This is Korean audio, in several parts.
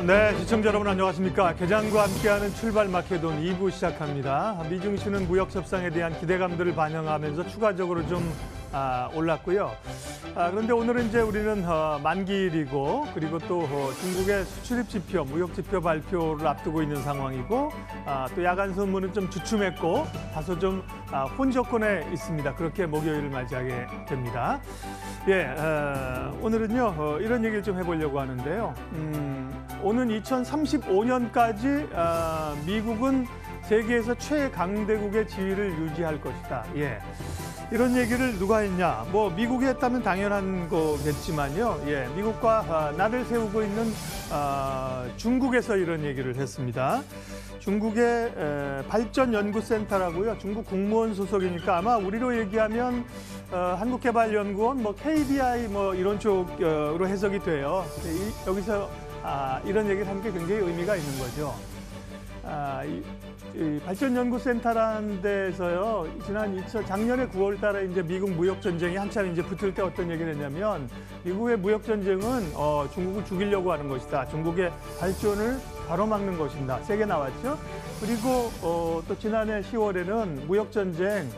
네, 시청자 여러분 안녕하십니까. 개장과 함께하는 출발 마케돈 2부 시작합니다. 미중 이슈는 무역 협상에 대한 기대감들을 반영하면서 추가적으로 좀 올랐고요. 그런데 오늘은 이제 우리는 만기일이고 그리고 또 중국의 수출입 지표, 무역 지표 발표를 앞두고 있는 상황이고 또 야간 선물은 좀 주춤했고 다소 좀 혼조권에 있습니다. 그렇게 목요일을 맞이하게 됩니다. 예, 오늘은요 이런 얘기를 좀 해보려고 하는데요. 오는 2035년까지 미국은 세계에서 최강대국의 지위를 유지할 것이다. 예. 이런 얘기를 누가 했냐? 뭐 미국이 했다면 당연한 거겠지만요. 예, 미국과 나를 세우고 있는 중국에서 이런 얘기를 했습니다. 중국의 발전연구센터라고요. 중국 국무원 소속이니까 아마 우리로 얘기하면 한국개발연구원, 뭐 KBI 뭐 이런 쪽으로 해석이 돼요. 여기서 이런 얘기를 한 게 굉장히 의미가 있는 거죠. 이 발전연구센터라는 데서요, 작년에 9월 달에 이제 미국 무역전쟁이 한참 이제 붙을 때 어떤 얘기를 했냐면, 미국의 무역전쟁은 중국을 죽이려고 하는 것이다. 중국의 발전을 가로막는 것이다. 세게 나왔죠. 그리고 또 지난해 10월에는 무역전쟁,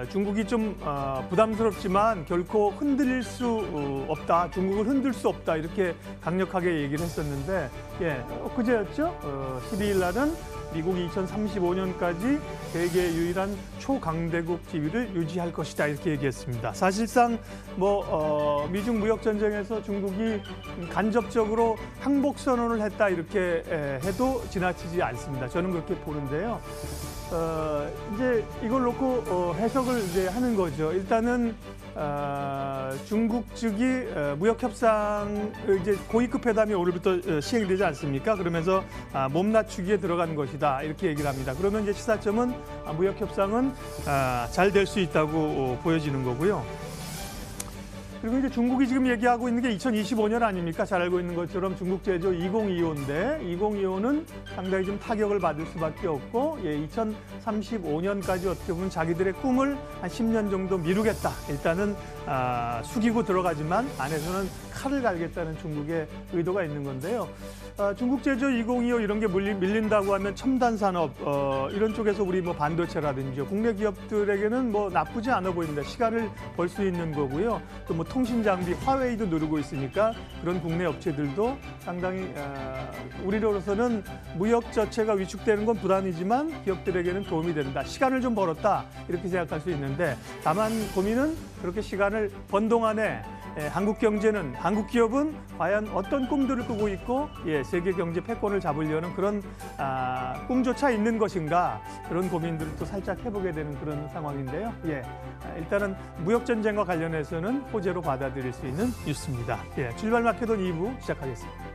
중국이 좀 부담스럽지만 결코 흔들릴 수 없다. 중국을 흔들 수 없다. 이렇게 강력하게 얘기를 했었는데, 예, 그제였죠. 12일 날은 미국이 2035년까지 세계 유일한 초강대국 지위를 유지할 것이다. 이렇게 얘기했습니다. 사실상 미중 무역 전쟁에서 중국이 간접적으로 항복 선언을 했다. 이렇게 해도 지나치지 않습니다. 저는 그렇게 보는데요. 이제 이걸 놓고 해석을 이제 하는 거죠. 일단은 중국 측이 무역 협상 이제 고위급 회담이 오늘부터 시행이 되지 않습니까? 그러면서 몸 낮추기에 들어간 것이다 이렇게 얘기를 합니다. 그러면 이제 시사점은 무역 협상은 잘 될 수 있다고 보여지는 거고요. 그리고 이제 중국이 지금 얘기하고 있는 게 2025년 아닙니까? 잘 알고 있는 것처럼 중국 제조 2025인데 2025는 상당히 좀 타격을 받을 수밖에 없고 2035년까지 어떻게 보면 자기들의 꿈을 한 10년 정도 미루겠다. 일단은 숙이고 들어가지만 안에서는 칼을 갈겠다는 중국의 의도가 있는 건데요. 중국 제조 2025 이런 게 밀린다고 하면 첨단 산업 이런 쪽에서 우리 뭐 반도체라든지 국내 기업들에게는 뭐 나쁘지 않아 보입니다. 시간을 벌 수 있는 거고요. 또 뭐 통신 장비 화웨이도 누르고 있으니까 그런 국내 업체들도 상당히 우리로서는 무역 자체가 위축되는 건 부담이지만 기업들에게는 도움이 된다. 시간을 좀 벌었다 이렇게 생각할 수 있는데 다만 고민은 그렇게 시간을 번 동안에 한국 경제는 한국 기업은 과연 어떤 꿈들을 꾸고 있고 세계 경제 패권을 잡으려는 그런 꿈조차 있는 것인가 그런 고민들을 또 살짝 해보게 되는 그런 상황인데요. 일단은 무역 전쟁과 관련해서는 호재로 받아들일 수 있는 뉴스입니다. 출발 마케돈 2부 시작하겠습니다.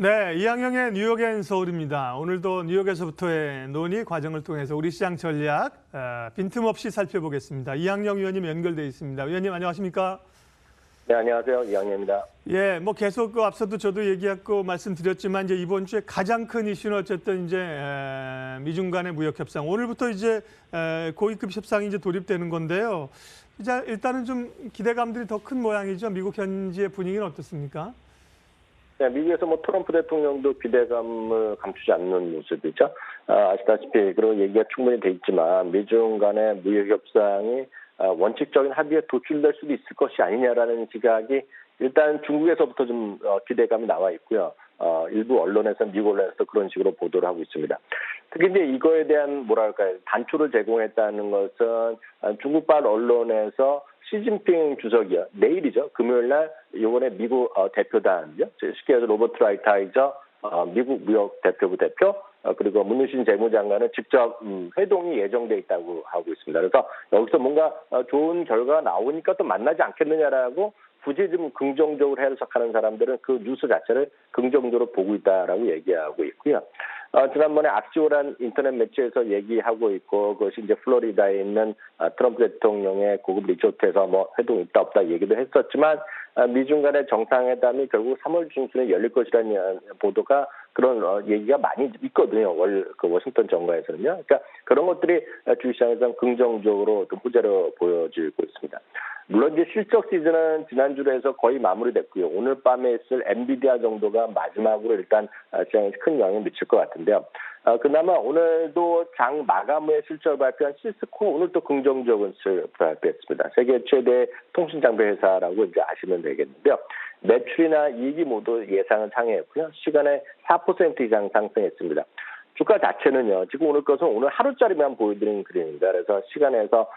네, 이항영의 뉴욕 앤 서울입니다. 오늘도 뉴욕에서부터의 논의 과정을 통해서 우리 시장 전략 빈틈없이 살펴보겠습니다. 이항영 의원님 연결돼 있습니다. 의원님 안녕하십니까? 네, 안녕하세요. 이항영입니다. 예, 뭐 계속 앞서도 저도 얘기했고 말씀드렸지만 이제 이번 주에 가장 큰 이슈는 어쨌든 이제 미중 간의 무역 협상. 오늘부터 이제 고위급 협상이 이제 돌입되는 건데요. 이제 일단은 좀 기대감들이 더 큰 모양이죠. 미국 현지의 분위기는 어떻습니까? 네, 미국에서 뭐 트럼프 대통령도 기대감을 감추지 않는 모습이죠. 아시다시피 그런 얘기가 충분히 돼 있지만 미중 간의 무역 협상이 원칙적인 합의에 도출될 수도 있을 것이 아니냐라는 시각이 일단 중국에서부터 좀 기대감이 나와 있고요. 일부 언론에서 미국 언론에서 그런 식으로 보도를 하고 있습니다. 특히 이제 이거에 대한 뭐랄까요 단초를 제공했다는 것은 중국발 언론에서 시진핑 주석이요 내일이죠 금요일 날 이번에 미국 대표단이요 쉽게 해서 로버트 라이트하이저 미국 무역 대표부 대표 그리고 문우신 재무장관은 직접 회동이 예정돼 있다고 하고 있습니다. 그래서 여기서 뭔가 좋은 결과가 나오니까 또 만나지 않겠느냐라고 굳이 좀 긍정적으로 해석하는 사람들은 그 뉴스 자체를 긍정적으로 보고 있다라고 얘기하고 있고요. 지난번에 악시오란 인터넷 매체에서 얘기하고 있고 그것이 이제 플로리다에 있는 트럼프 대통령의 고급 리조트에서 뭐 회동이 있다 없다 얘기도 했었지만 미중 간의 정상회담이 결국 3월 중순에 열릴 것이라는 보도가 그런 얘기가 많이 있거든요. 그 워싱턴 정가에서는요. 그러니까 그런 것들이 주시장에서는 긍정적으로 좀 호재로 보여지고 있습니다. 물론 이제 실적 시즌은 지난주로 해서 거의 마무리됐고요. 오늘 밤에 있을 엔비디아 정도가 마지막으로 일단 시장에 큰 영향을 미칠 것 같은데요. 그나마 오늘도 장 마감 후에 실적을 발표한 시스코 오늘 또 긍정적인 실적을 발표했습니다. 세계 최대 통신장비 회사라고 이제 아시면 되겠는데요. 매출이나 이익이 모두 예상을 상회했고요. 시간에 4% 이상 상승했습니다. 주가 자체는요, 지금 오늘 것은 오늘 하루짜리만 보여드리는 그림입니다. 그래서 시간에서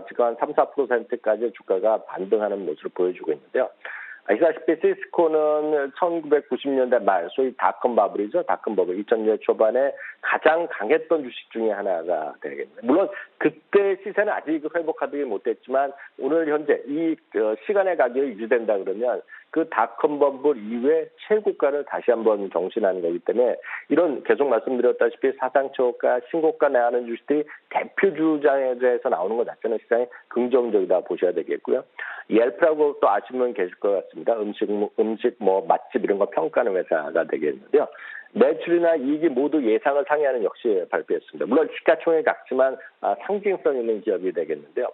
지금 한 3, 4%까지 주가가 반등하는 모습을 보여주고 있는데요. 아시다시피 시스코는 1990년대 말, 소위 닷컴 버블이죠. 닷컴 버블. 2000년대 초반에 가장 강했던 주식 중에 하나가 되겠네요. 물론 그때 시세는 아직 회복하지 못했지만 오늘 현재 이 시간의 가격이 유지된다 그러면 그 닷컴 버블 이후에 최고가를 다시 한번 경신하는 거기 때문에 이런 계속 말씀드렸다시피 사상 초가, 신고가 내하는 주식들이 대표 주장에서 나오는 것 자체는 시장이 긍정적이다 보셔야 되겠고요. 옐프라고 또 아시면 계실 것 같습니다. 음식 뭐 맛집 이런 거 평가하는 회사가 되겠는데요. 매출이나 이익이 모두 예상을 상회하는 역시 발표했습니다. 물론 시가총액 작지만 상징성 있는 기업이 되겠는데요.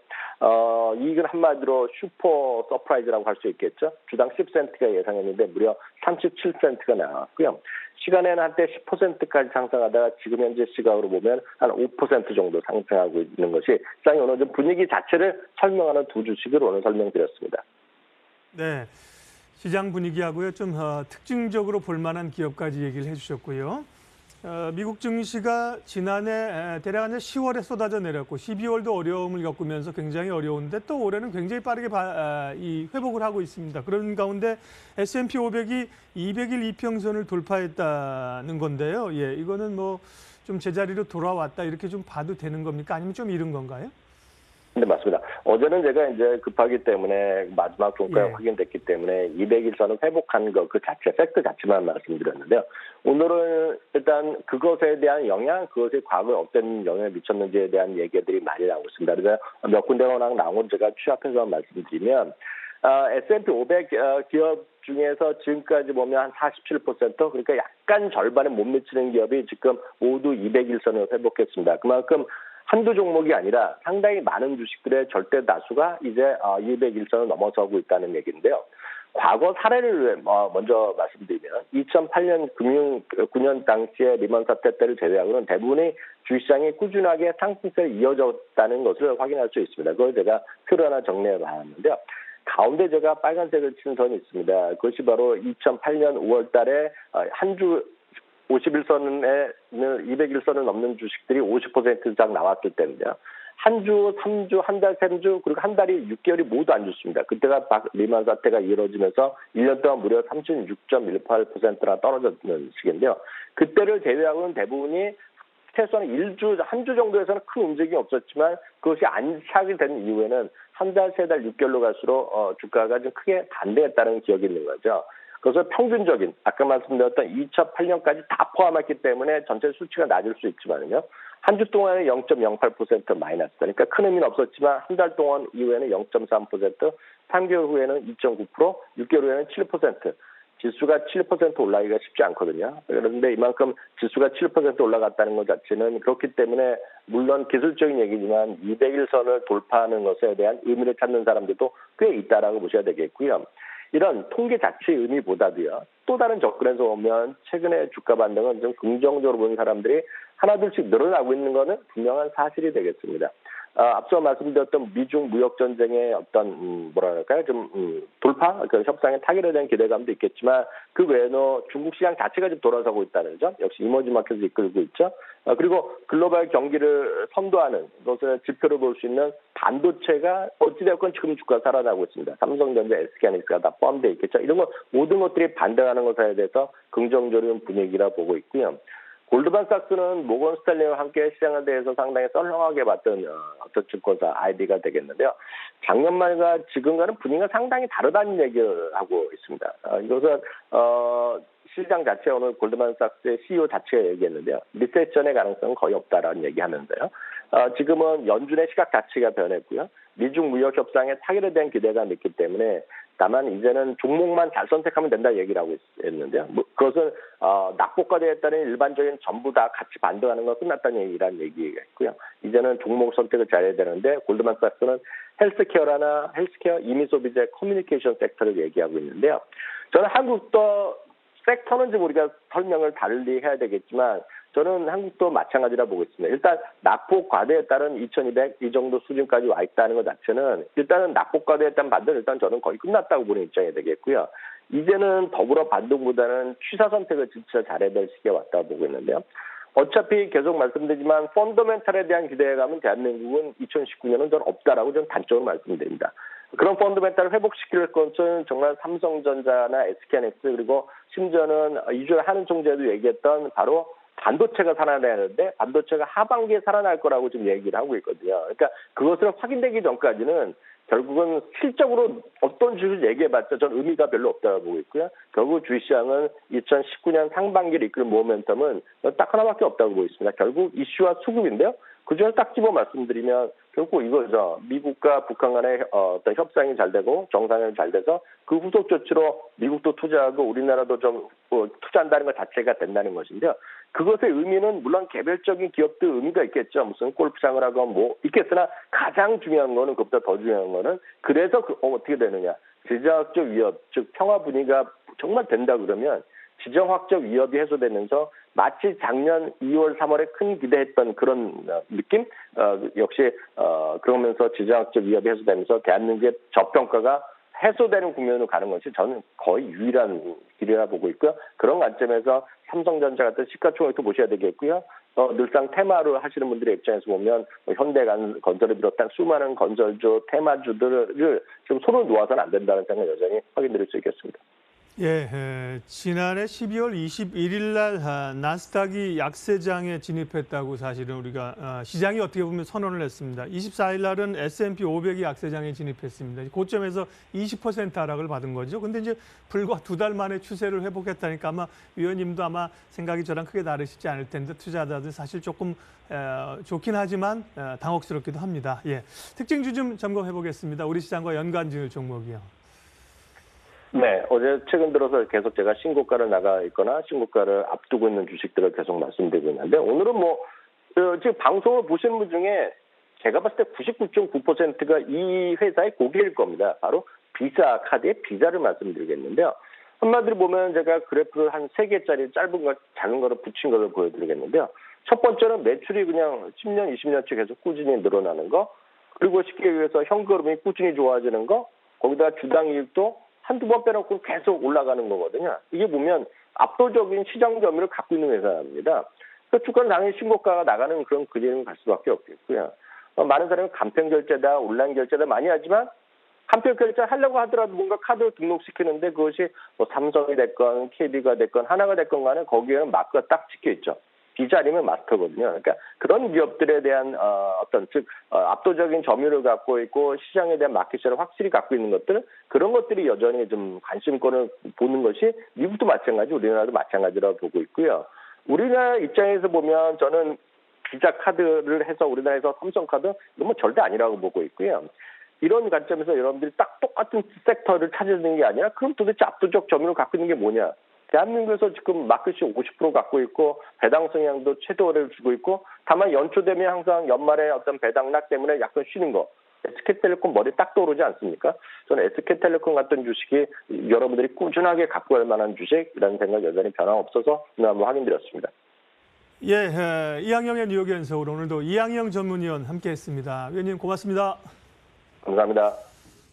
이익은 한마디로 슈퍼 서프라이즈라고 할 수 있겠죠. 주당 10센트가 예상했는데 무려 37센트가 나왔고요. 시간에는 한때 10%까지 상승하다가 지금 현재 시각으로 보면 한 5% 정도 상승하고 있는 것이 시장의 오늘 좀 분위기 자체를 설명하는 두 주식을 오늘 설명드렸습니다. 네. 시장 분위기하고요. 좀 특징적으로 볼 만한 기업까지 얘기를 해주셨고요. 미국 증시가 지난해 대략 한 10월에 쏟아져 내렸고 12월도 어려움을 겪으면서 굉장히 어려운데 또 올해는 굉장히 빠르게 회복을 하고 있습니다. 그런 가운데 S&P 500이 200일 이평선을 돌파했다는 건데요. 예, 이거는 뭐 좀 제자리로 돌아왔다 이렇게 좀 봐도 되는 겁니까? 아니면 좀 이른 건가요? 네, 맞습니다. 어제는 제가 이제 급하기 때문에 마지막 종가가 확인됐기 때문에 200일선을 회복한 것 그 자체, 팩트 자체만 말씀드렸는데요. 오늘은 일단 그것에 대한 영향, 그것이 과거에 어떤 영향을 미쳤는지에 대한 얘기들이 많이 나오고 있습니다. 그래서 몇 군데 워낙 나온 걸 제가 취합해서 말씀드리면 S&P 500 기업 중에서 지금까지 보면 한 47%, 그러니까 약간 절반에 못 미치는 기업이 지금 모두 200일선을 회복했습니다. 그만큼 한두 종목이 아니라 상당히 많은 주식들의 절대 다수가 이제 200일선을 넘어서고 있다는 얘기인데요. 과거 사례를 먼저 말씀드리면 2008년 9년 당시에 리먼 사태 때를 제외하고는 대부분의 주식시장이 꾸준하게 상승세를 이어졌다는 것을 확인할 수 있습니다. 그걸 제가 표로 하나 정리해 봤는데요. 가운데 제가 빨간색을 친 선이 있습니다. 그것이 바로 2008년 5월 달에 한 주 51선에 200일선을 넘는 주식들이 50% 이상 나왔을 때인데요. 한 주, 3주, 한 달, 3주, 그리고 한 달이 6개월이 모두 안 좋습니다. 그때가 리만 사태가 이루어지면서 1년 동안 무려 36.18%나 떨어졌는 시기인데요. 그때를 제외하고는 대부분이 최소한 한 주 정도에서는 큰 움직임이 없었지만 그것이 안착이 된 이후에는 한 달, 세 달, 6개월로 갈수록 주가가 좀 크게 반대했다는 기억이 있는 거죠. 그래서 평균적인 아까 말씀드렸던 2008년까지 다 포함했기 때문에 전체 수치가 낮을 수 있지만요. 한 주 동안에 0.08% 마이너스. 그러니까 큰 의미는 없었지만 한 달 동안 이후에는 0.3%, 3개월 후에는 2.9%, 6개월 후에는 7%. 지수가 7% 올라가기가 쉽지 않거든요. 그런데 이만큼 지수가 7% 올라갔다는 것 자체는 그렇기 때문에 물론 기술적인 얘기지만 200일선을 돌파하는 것에 대한 의미를 찾는 사람들도 꽤 있다라고 보셔야 되겠고요. 이런 통계 자체의 의미보다도요. 또 다른 접근에서 보면 최근에 주가 반등은 좀 긍정적으로 보는 사람들이 하나둘씩 늘어나고 있는 것은 분명한 사실이 되겠습니다. 앞서 말씀드렸던 미중 무역 전쟁의 어떤 뭐랄까요 좀 돌파 그 협상의 타결에 대한 기대감도 있겠지만 그 외에도 중국 시장 자체가 좀 돌아서고 있다는 점 역시 이머징 마켓을 이끌고 있죠. 그리고 글로벌 경기를 선도하는 것을 지표로 볼 수 있는 반도체가 어찌되었건 지금 주가 살아나고 있습니다. 삼성전자, SK하이닉스가 다 포함되어 있겠죠. 이런 거 모든 것들이 반등하는 것에 대해서 긍정적인 분위기라 보고 있고요. 골드만삭스는 모건 스탠리와 함께 시장에 대해서 상당히 썰렁하게 봤던 어떤 증권사 IB가 되겠는데요. 작년 말과 지금과는 분위기가 상당히 다르다는 얘기를 하고 있습니다. 이것은 시장 자체 오늘 골드만삭스의 CEO 자체가 얘기했는데요. 리세션의 가능성은 거의 없다라는 얘기하면서요. 지금은 연준의 시각 자체가 변했고요. 미중 무역 협상의 타결에 대한 기대감이 있기 때문에 다만 이제는 종목만 잘 선택하면 된다 얘기를 하고 있는데요. 그것은 낙폭과대에 따른 일반적인 전부 다 같이 반등하는 건 끝났다는 얘기라는 얘기가 있고요. 이제는 종목 선택을 잘해야 되는데 골드만삭스는 헬스케어라나 헬스케어, 이미소비재, 커뮤니케이션 섹터를 얘기하고 있는데요. 저는 한국도 섹터는 좀 우리가 설명을 달리 해야 되겠지만 저는 한국도 마찬가지라 보고 있습니다. 일단 낙폭 과대에 따른 2200 이 정도 수준까지 와 있다는 것 자체는 일단은 낙폭 과대에 따른 반등 일단 저는 거의 끝났다고 보는 입장이 되겠고요. 이제는 더불어 반등보다는 취사 선택을 진짜 잘해야 될 시기에 왔다고 보고 있는데요. 어차피 계속 말씀드리지만 펀더멘탈에 대한 기대감은 대한민국은 2019년은 전 없다라고 저는 단적으로 말씀드립니다. 그런 펀더멘탈을 회복시킬 것은 정말 삼성전자나 SK하이닉스 그리고 심지어는 이주열 한은 총재도 얘기했던 바로 반도체가 살아나야 하는데 반도체가 하반기에 살아날 거라고 지금 얘기를 하고 있거든요. 그러니까 그것을 확인되기 전까지는 결국은 실적으로 어떤 주식을 얘기해봤자 전 의미가 별로 없다고 보고 있고요. 결국 주식시장은 2019년 상반기를 이끌 모멘텀은 딱 하나밖에 없다고 보고 있습니다. 결국 이슈와 수급인데요. 그중에 딱 집어 말씀드리면 결국 이거죠. 미국과 북한 간의 어떤 협상이 잘 되고 정상회담이 잘 돼서 그 후속 조치로 미국도 투자하고 우리나라도 좀 투자한다는 것 자체가 된다는 것인데요. 그것의 의미는 물론 개별적인 기업도 의미가 있겠죠. 무슨 골프장을 하건 뭐 있겠으나 가장 중요한 거는 그것보다 더 중요한 거는 그래서 어떻게 되느냐. 지정학적 위협, 즉 평화 분위기가 정말 된다 그러면 지정학적 위협이 해소되면서 마치 작년 2월, 3월에 큰 기대했던 그런 느낌? 역시 그러면서 지정학적 위협이 해소되면서 대한민국의 저평가가 해소되는 국면으로 가는 것이 저는 거의 유일한 길이라 보고 있고요. 그런 관점에서 삼성전자 같은 시가총액도 보셔야 되겠고요. 늘상 테마를 하시는 분들의 입장에서 보면 현대건설을 비롯한 수많은 건설주, 테마주들을 지금 손을 놓아서는 안 된다는 생각을 여전히 확인드릴 수 있겠습니다. 지난해 12월 21일 날 나스닥이 약세장에 진입했다고 사실은 우리가 시장이 어떻게 보면 선언을 했습니다. 24일 날은 S&P 500이 약세장에 진입했습니다. 고점에서 20% 하락을 받은 거죠. 근데 이제 불과 2달 만에 추세를 회복했다니까 아마 위원님도 아마 생각이 저랑 크게 다르시지 않을 텐데 투자자들 사실 조금 좋긴 하지만 당혹스럽기도 합니다. 특징주 좀 점검해 보겠습니다. 우리 시장과 연관 지을 종목이요. 네, 어제 최근 들어서 계속 제가 신고가를 나가 있거나 신고가를 앞두고 있는 주식들을 계속 말씀드리고 있는데 오늘은 지금 방송을 보시는 분 중에 제가 봤을 때 99.9%가 이 회사의 고객일 겁니다. 바로 비자 카드의 비자를 말씀드리겠는데요. 한마디로 보면 제가 그래프를 한 3개짜리 짧은 거, 작은 거를 붙인 거를 보여드리겠는데요. 첫 번째는 매출이 그냥 10년, 20년째 계속 꾸준히 늘어나는 거, 그리고 쉽게 얘기해서 현금이 꾸준히 좋아지는 거, 거기다가 주당 이익도 한두 번 빼놓고 계속 올라가는 거거든요. 이게 보면 압도적인 시장 점유율을 갖고 있는 회사입니다. 그러니까 주가는 당연히 신고가가 나가는 그런 그림을 갈 수밖에 없겠고요. 많은 사람이 간편 결제다, 온라인 결제다 많이 하지만 간편 결제 하려고 하더라도 뭔가 카드를 등록시키는데 그것이 뭐 삼성이 됐건 KB가 됐건 하나가 됐건 간에 거기에는 마크가 딱 찍혀 있죠. 비자 아니면 마스터거든요. 그러니까 그런 기업들에 대한 압도적인 점유율을 갖고 있고 시장에 대한 마켓시를 확실히 갖고 있는 것들 그런 것들이 여전히 좀 관심권을 보는 것이 미국도 마찬가지, 우리나라도 마찬가지라고 보고 있고요. 우리나라 입장에서 보면 저는 비자 카드를 해서 우리나라에서 삼성카드 너무 절대 아니라고 보고 있고요. 이런 관점에서 여러분들이 딱 똑같은 섹터를 찾는 게 아니라 그럼 도대체 압도적 점유율을 갖고 있는 게 뭐냐? 대한민국에서 지금 마켓이 50% 갖고 있고 배당 성향도 최대를 주고 있고 다만 연초 되면 항상 연말에 어떤 배당락 때문에 약간 쉬는 거. SK텔레콤 머리 딱 떠오르지 않습니까? 저는 SK텔레콤 같은 주식이 여러분들이 꾸준하게 갖고 갈 만한 주식이라는 생각 여전히 변함없어서 오늘 한번 확인드렸습니다. 예, 이항영의 뉴욕 연속으로 오늘도 이항영 전문위원 함께했습니다. 위원님 고맙습니다. 감사합니다.